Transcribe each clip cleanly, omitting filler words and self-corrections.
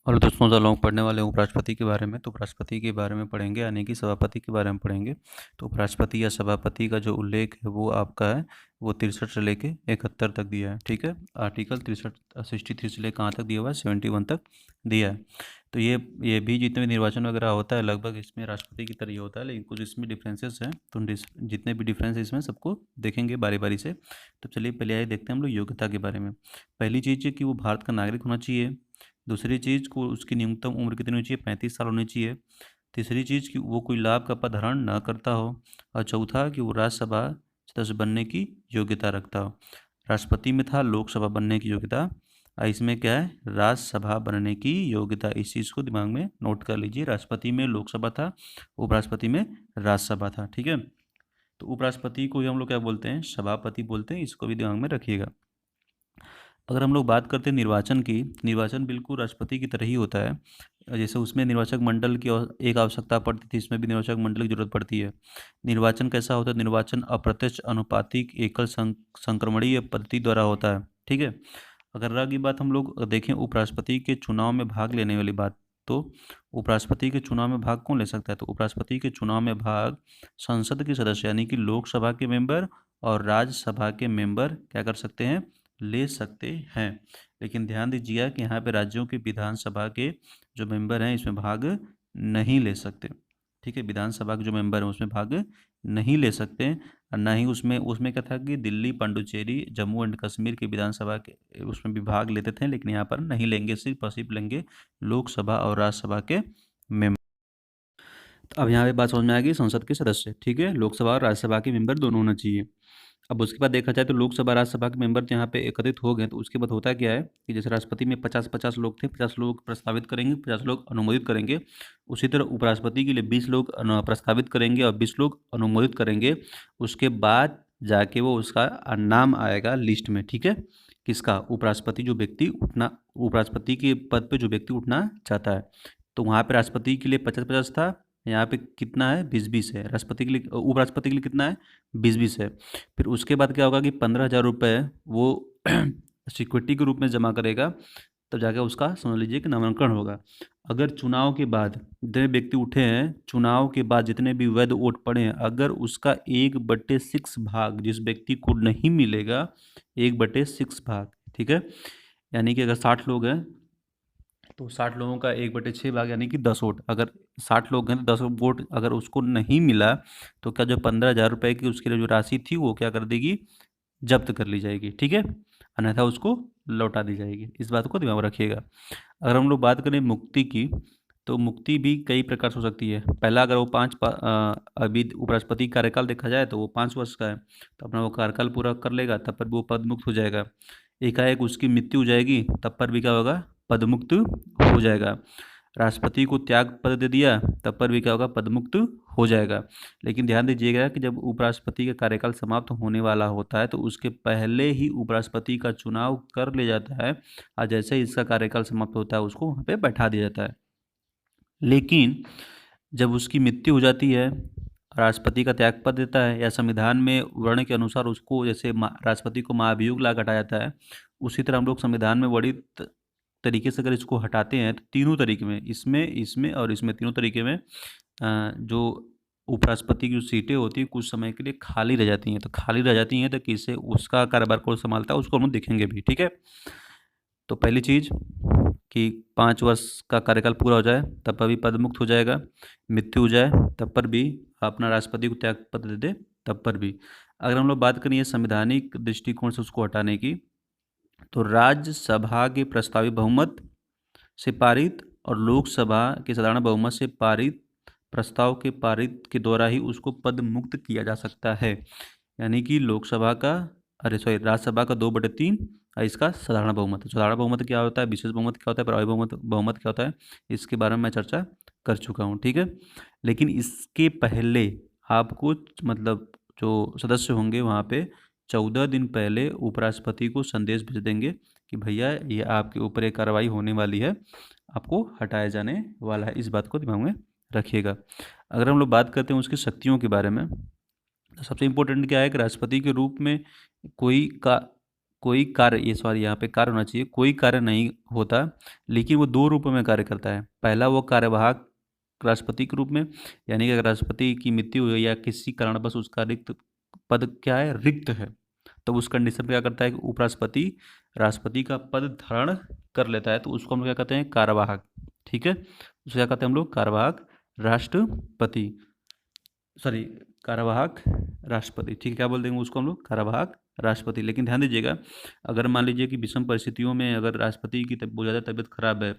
और दोस्तों जो लोग पढ़ने वाले हैं उपराष्ट्रपति के बारे में, तो उपराष्ट्रपति के बारे में पढ़ेंगे, यानी कि सभापति के बारे में पढ़ेंगे। तो उपराष्ट्रपति या सभापति का जो उल्लेख है वो आपका है, वो 63 से लेके 71 तक दिया है। ठीक है, आर्टिकल 63 से लेकर कहाँ तक दिया हुआ है, 71 तक दिया है। तो ये भी जितने भी निर्वाचन वगैरह होता है लगभग इसमें राष्ट्रपति की तरह ही होता है, लेकिन कुछ इसमें डिफरेंसेस हैं। तो जितने भी डिफरेंस इसमें सबको देखेंगे बारी बारी से। तो चलिए पहले आइए देखते हैं हम लोग योग्यता के बारे में। पहली चीज़ है कि वो भारत का नागरिक होना चाहिए। दूसरी चीज़ को उसकी न्यूनतम उम्र कितनी होनी चाहिए, 35 साल होनी चाहिए। तीसरी चीज़ कि वो कोई लाभ का पद धारण न करता हो। और चौथा कि वो राज्यसभा सदस्य बनने की योग्यता रखता हो। राष्ट्रपति में था लोकसभा बनने की योग्यता, और इसमें क्या है, राज्यसभा बनने की योग्यता। इस चीज़ को दिमाग में नोट कर लीजिए। राष्ट्रपति में लोकसभा था, उपराष्ट्रपति में राज्यसभा था। ठीक है, तो उपराष्ट्रपति को ही हम लोग क्या बोलते हैं, सभापति बोलते हैं। इसको भी दिमाग में रखिएगा। अगर हम लोग बात करते हैं निर्वाचन की, निर्वाचन बिल्कुल राष्ट्रपति की तरह ही होता है। जैसे उसमें निर्वाचक मंडल की एक आवश्यकता पड़ती थी, इसमें भी निर्वाचक मंडल की जरूरत पड़ती है। निर्वाचन कैसा होता है, निर्वाचन अप्रत्यक्ष अनुपातिक एकल संक्रमणीय पद्धति द्वारा होता है। ठीक है, अगर रही बात हम लोग देखें उपराष्ट्रपति के चुनाव में भाग लेने वाली बात, तो उपराष्ट्रपति के चुनाव में भाग कौन ले सकता है, तो उपराष्ट्रपति के चुनाव में भाग संसद के सदस्य यानी कि लोकसभा के मेंबर और राज्यसभा के मेंबर क्या कर सकते हैं, ले सकते हैं। लेकिन ध्यान दीजिएगा कि यहाँ पे राज्यों की विधानसभा के जो मेंबर हैं इसमें भाग नहीं ले सकते। ठीक है, विधानसभा के जो मेंबर हैं उसमें भाग नहीं ले सकते हैं। और ना ही उसमें उसमें क्या था कि दिल्ली, पांडुचेरी, जम्मू एंड कश्मीर के विधानसभा के उसमें भी भाग लेते थे, लेकिन यहाँ पर नहीं लेंगे। सिर्फ और सिर्फ लेंगे लोकसभा और राज्यसभा के मेंबर। तो अब यहाँ पे बात समझ में आ गई, संसद के सदस्य। ठीक है, लोकसभा और राज्यसभा के मेंबर दोनों होना चाहिए। अब उसके बाद देखा जाए तो लोकसभा राज्यसभा के मेंबर यहाँ पे एकत्रित हो गए, तो उसके बाद होता क्या है कि जैसे राष्ट्रपति में 50-50 लोग थे, 50 लोग प्रस्तावित करेंगे, 50 लोग अनुमोदित करेंगे। उसी तरह उपराष्ट्रपति के लिए 20 लोग प्रस्तावित करेंगे और 20 लोग अनुमोदित करेंगे। उसके बाद जाके वो उसका नाम आएगा लिस्ट में। ठीक है, किसका, उपराष्ट्रपति जो व्यक्ति उठना, उपराष्ट्रपति के पद पे जो व्यक्ति उठना चाहता है। तो वहाँ पे राष्ट्रपति के लिए 50-50 था, यहाँ पे कितना है, 20-20 है। राष्ट्रपति के लिए, उपराष्ट्रपति के लिए कितना है, 20-20 है। फिर उसके बाद क्या होगा कि 15,000 रुपये वो सिक्योरिटी के रूप में जमा करेगा, तब जाके उसका समझ लीजिए कि नामांकन होगा। अगर चुनाव के बाद जितने व्यक्ति उठे हैं, चुनाव के बाद जितने भी वैध वोट पड़े हैं, अगर उसका 1/6 भाग जिस व्यक्ति को नहीं मिलेगा, 1/6 भाग, ठीक है, यानी कि अगर 60 लोग हैं तो 60 लोगों का 1/6 भाग यानी कि 10 वोट। अगर 60 लोग हैं तो 10 वोट अगर उसको नहीं मिला, तो क्या जो 15,000 रुपये की उसके लिए जो राशि थी वो क्या कर देगी, जब्त कर ली जाएगी। ठीक है, अन्यथा उसको लौटा दी जाएगी। इस बात को दिमाग में रखिएगा। अगर हम लोग बात करें मुक्ति की, तो मुक्ति भी कई प्रकार से हो सकती है। पहला, अगर वो अभी उपराष्ट्रपति कार्यकाल देखा जाए तो वो 5 वर्ष का है, तो अपना वो कार्यकाल पूरा कर लेगा तब पर भी वो पद मुक्त हो जाएगा। एकाएक उसकी मृत्यु हो जाएगी तब पर भी क्या होगा, पद मुक्त हो जाएगा। राष्ट्रपति को त्याग पद दे दिया तब पर भी क्या होगा, पद मुक्त हो जाएगा। लेकिन ध्यान दीजिएगा कि जब उपराष्ट्रपति का कार्यकाल समाप्त होने वाला होता है तो उसके पहले ही उपराष्ट्रपति का चुनाव कर लिया जाता है, और जैसे ही इसका कार्यकाल समाप्त होता है उसको वहाँ पे बैठा दिया जाता है। लेकिन जब उसकी मृत्यु हो जाती है, राष्ट्रपति का त्यागपत्र देता है, या संविधान में वर्ण के अनुसार उसको, जैसे राष्ट्रपति को महाभियोग लाकर हटाया जाता है, उसी तरह हम लोग संविधान में वर्णित तरीके से अगर इसको हटाते हैं तो तीनों तरीके में, इसमें इसमें और इसमें, तीनों तरीके में जो उपराष्ट्रपति की जो सीटें होती हैं कुछ समय के लिए खाली रह जाती हैं। तो खाली रह जाती हैं तो किससे उसका कारोबार कौन संभालता है उसको हम देखेंगे भी। ठीक है, तो पहली चीज़ कि 5 वर्ष का कार्यकाल पूरा हो जाए तब पर भी पद मुक्त हो जाएगा, मृत्यु हो जाए तब पर भी अपना राष्ट्रपति को त्याग पत्र दे दे तब पर भी। अगर हम लोग बात करें संवैधानिक दृष्टिकोण से उसको हटाने की, तो राज्यसभा के प्रस्तावित बहुमत से पारित और लोकसभा के साधारण बहुमत से पारित प्रस्ताव के पारित के द्वारा ही उसको पद मुक्त किया जा सकता है। यानी कि लोकसभा का, अरे सॉरी, राज्यसभा का 2/3 और इसका साधारण बहुमत। साधारण बहुमत क्या होता है, विशेष बहुमत क्या होता है, प्रभावी बहुमत बहुमत क्या होता है, इसके बारे में मैं चर्चा कर चुका हूँ। ठीक है, लेकिन इसके पहले आपको, मतलब जो सदस्य होंगे वहाँ पे 14 दिन पहले उपराष्ट्रपति को संदेश भेज देंगे कि भैया ये आपके ऊपर एक कार्रवाई होने वाली है, आपको हटाया जाने वाला है। इस बात को दिमाग में रखिएगा। अगर हम लोग बात करते हैं उसकी शक्तियों के बारे में, तो सबसे इम्पोर्टेंट क्या है कि राष्ट्रपति के रूप में कोई कोई कार्य, ये सॉरी यहाँ पे कार्य होना चाहिए, कोई कार्य नहीं होता लेकिन वो दो रूपों में कार्य करता है। पहला वो कार्यवाहक राष्ट्रपति के रूप में, यानी कि अगर राष्ट्रपति की मृत्यु हुई या किसी कारणवश उसका रिक्त पद क्या है, रिक्त है, तो उस कंडीशन पे क्या करता है कि उपराष्ट्रपति राष्ट्रपति का पद धारण कर लेता है, तो उसको हम लोग क्या कहते हैं, कार्यवाहक। ठीक है, उसको क्या कहते हैं हम लोग, कार्यवाहक राष्ट्रपति, सॉरी कार्यवाहक राष्ट्रपति। ठीक है, क्या बोल देंगे उसको हम लोग, कार्यवाहक राष्ट्रपति। लेकिन ध्यान दीजिएगा, अगर मान लीजिए कि विषम परिस्थितियों में अगर राष्ट्रपति की बहुत ज़्यादा तबीयत खराब है,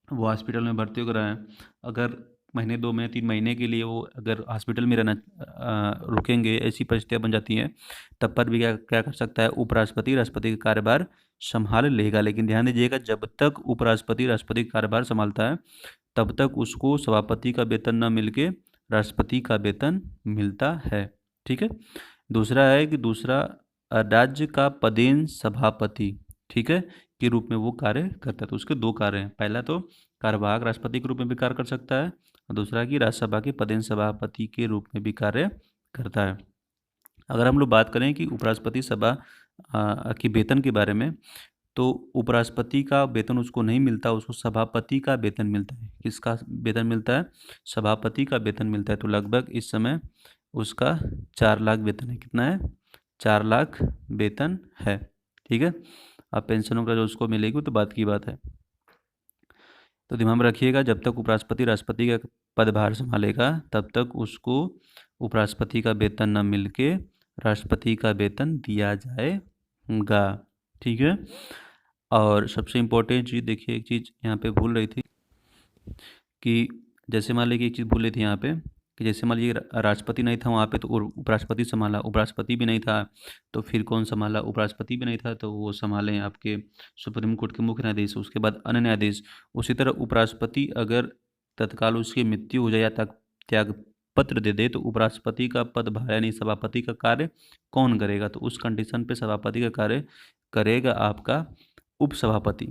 वो हॉस्पिटल में भर्ती हो रहा है, अगर महीने 2 महीने 3 महीने के लिए वो अगर हॉस्पिटल में रहना रुकेंगे, ऐसी परिस्थितियाँ बन जाती हैं, तब पर भी क्या क्या कर सकता है, उपराष्ट्रपति राष्ट्रपति का कार्यभार संभाल लेगा। लेकिन ध्यान दीजिएगा, जब तक उपराष्ट्रपति राष्ट्रपति का कार्यभार संभालता है तब तक उसको सभापति का वेतन न मिलके राष्ट्रपति का वेतन मिलता है। ठीक है, दूसरा है कि दूसरा राज्य का पदेन सभापति, ठीक है, के रूप में वो कार्य करता है। तो उसके दो कार्य हैं, पहला तो कार्यवाहक राष्ट्रपति के रूप में भी कार्य कर सकता है, और दूसरा कि राज्यसभा के पदेन सभापति के रूप में भी कार्य करता है। अगर हम लोग बात करें कि उपराष्ट्रपति सभा की वेतन के बारे में, तो उपराष्ट्रपति का वेतन उसको नहीं मिलता, उसको सभापति का वेतन मिलता है। किसका वेतन मिलता है, सभापति का वेतन मिलता है। तो लगभग इस समय उसका 4 लाख वेतन है। कितना है, 4 लाख वेतन है। ठीक है, अब पेंशन वगैरह जो उसको मिलेगी तो बात की बात है। तो दिमाग में रखिएगा, जब तक उपराष्ट्रपति राष्ट्रपति का पदभार संभालेगा तब तक उसको उपराष्ट्रपति का वेतन न मिलके राष्ट्रपति का वेतन दिया जाएगा। ठीक है, और सबसे इम्पोर्टेंट चीज़ देखिए, एक चीज़ यहाँ पे भूल रही थी कि जैसे मान लीजिए एक चीज़ भूल रही थी यहाँ पे कि जैसे मान लीजिए राष्ट्रपति नहीं था वहाँ पे तो उपराष्ट्रपति संभाला, उपराष्ट्रपति भी नहीं था तो फिर कौन संभाला, उपराष्ट्रपति भी नहीं था तो वो संभाले आपके सुप्रीम कोर्ट के मुख्य न्यायाधीश, उसके बाद अन्य न्यायाधीश। उसी तरह उपराष्ट्रपति अगर तत्काल उसकी मृत्यु हो जाए या त्याग पत्र दे दे तो उपराष्ट्रपति का पदभार यानी सभापति का कार्य कौन करेगा, तो उस कंडीशन पे सभापति का कार्य करेगा आपका उपसभापति।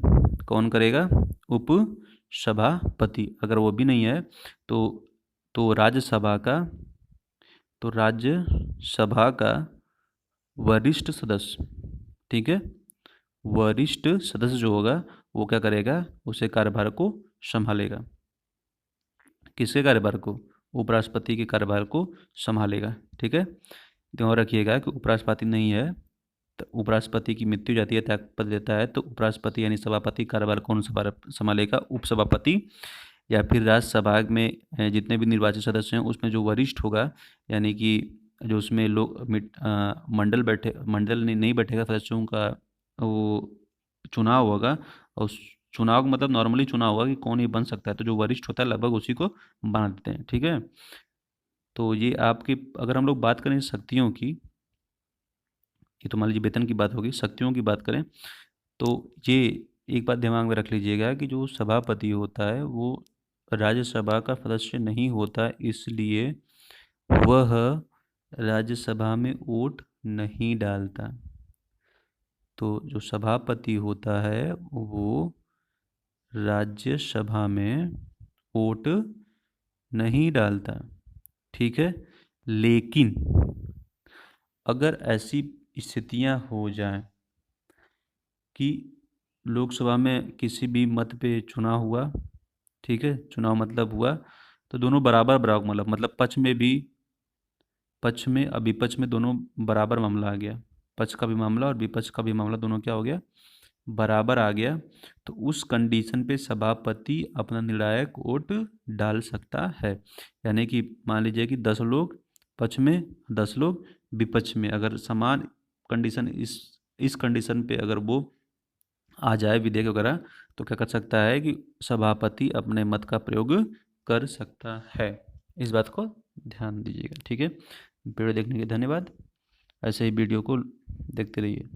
कौन करेगा, उपसभापति। अगर वो भी नहीं है तो राज्यसभा का वरिष्ठ सदस्य, ठीक है, वरिष्ठ सदस्य जो होगा वो क्या करेगा, उसे कार्यभार को संभालेगा। किसके कार्यभार को, उपराष्ट्रपति के कार्यभार को संभालेगा। ठीक है, ध्यान रखिएगा कि उपराष्ट्रपति नहीं है तो उपराष्ट्रपति की मृत्यु जाती है, त्याग पद देता है, तो उपराष्ट्रपति यानी सभापति कार्यभार कौन संभालेगा, उपसभापति। या फिर राज्यसभा में जितने भी निर्वाचित सदस्य हैं उसमें जो वरिष्ठ होगा, यानी कि जो उसमें लोग मंडल नहीं बैठेगा, सदस्यों का वो चुनाव होगा, और उस चुनाव का मतलब नॉर्मली चुनाव होगा कि कौन ये बन सकता है, तो जो वरिष्ठ होता है लगभग उसी को बना देते हैं। ठीक है, तो ये आपकी, अगर हम लोग बात करें शक्तियों की, ये तो मान लीजिए वेतन की बात होगी, शक्तियों की बात करें तो ये एक बात दिमाग में रख लीजिएगा कि जो सभापति होता है वो राज्यसभा का सदस्य नहीं होता, इसलिए वह राज्यसभा में वोट नहीं डालता। तो जो सभापति होता है वो राज्यसभा में वोट नहीं डालता। ठीक है, लेकिन अगर ऐसी स्थितियां हो जाएं कि लोकसभा में किसी भी मत पे चुनाव हुआ, ठीक है, चुनाव मतलब हुआ तो दोनों बराबर बराबर मतलब पक्ष में और विपक्ष में दोनों बराबर मामला आ गया, पक्ष का भी मामला और विपक्ष का भी मामला दोनों क्या हो गया, बराबर आ गया। तो उस कंडीशन पे सभापति अपना निर्णायक वोट डाल सकता है। यानी कि मान लीजिए कि 10 लोग पक्ष में 10 लोग विपक्ष में, अगर समान कंडीशन इस कंडीशन पे अगर वो आ जाए विधेयक वगैरह, तो क्या कर सकता है कि सभापति अपने मत का प्रयोग कर सकता है। इस बात को ध्यान दीजिएगा। ठीक है, वीडियो देखने के धन्यवाद, ऐसे ही वीडियो को देखते रहिए।